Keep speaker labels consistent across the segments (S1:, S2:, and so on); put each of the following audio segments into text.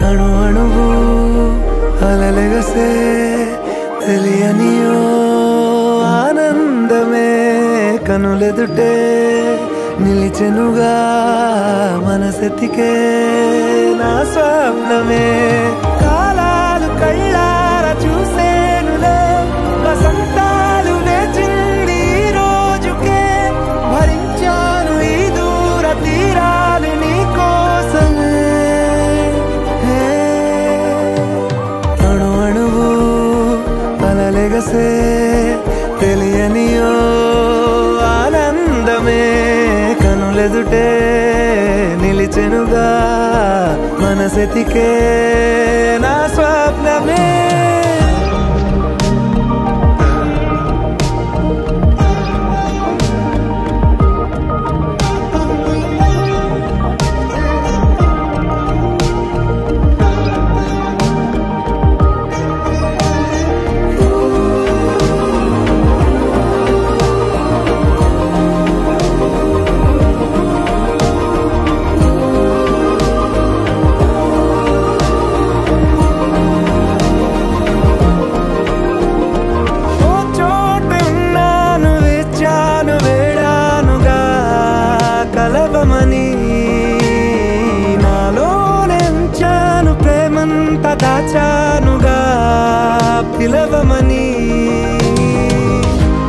S1: అణు అణువు అలలెగసే తెలియనియో ఆనందమే కనులెదుటే నిలిచెనుగా మనసెతికే నా స్వప్నమే కాలాలు కళ్ళార చూసేనులే వసంతాలు వేచింది ఈ రోజుకే భరించాను ఈ దూర తీరాలు నీ కోసమే అణు అణువు అలలెగసే తెలియనియో ఆనందమే కనులెదుటే నిలిచెనుగా మనసెతికే నా స్వప్నమే కలవమని నాలోనెంచాను ప్రేమంత దాచానుగా పిలవమని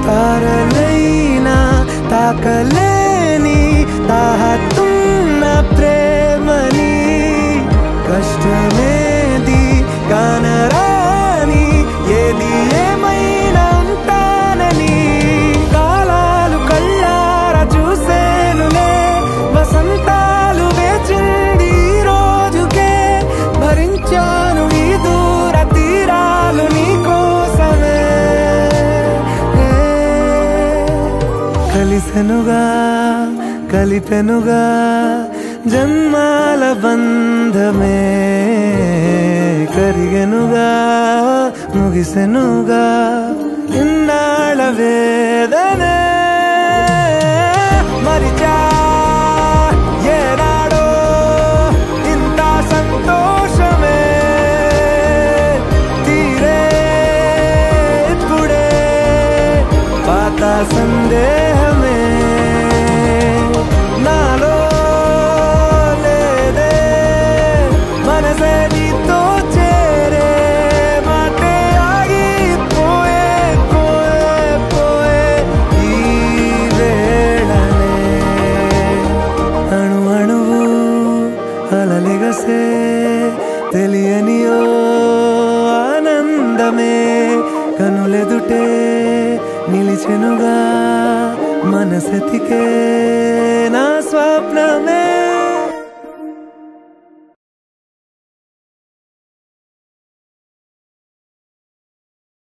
S1: తారలైనా తాకలేని తాహతున్న ప్రేమని కష్టమేది కానరాని ఏది ఏమైనా ఉంటానని కాలాలు కళ్ళార చూసేనులే వసంతాలు వేచింది ఈ రోజుకే భరించాను ఈ దూర తీరాలు నీ కోసమే కలిసెనుగా కలిపెనుగా జన్మాల బంధమే కరిగెనుగా ముగిసెనుగా ఇన్నాళ్ళ వేదనే మరిచా ఏనాడో ఇంత సంతోషమే తీరే ఇప్పుడే పాత సందేహమే నాలో లేదే మనసే నీతో చేరే మాటే ఆగిపోయే పోయే పోయే ఈ వేళనే అణు అణువు అలలెగసే తెలియనియో ఆనందమే కనులెదుటే నిలిచెనుగా మనసెతికే నా స్వప్నమే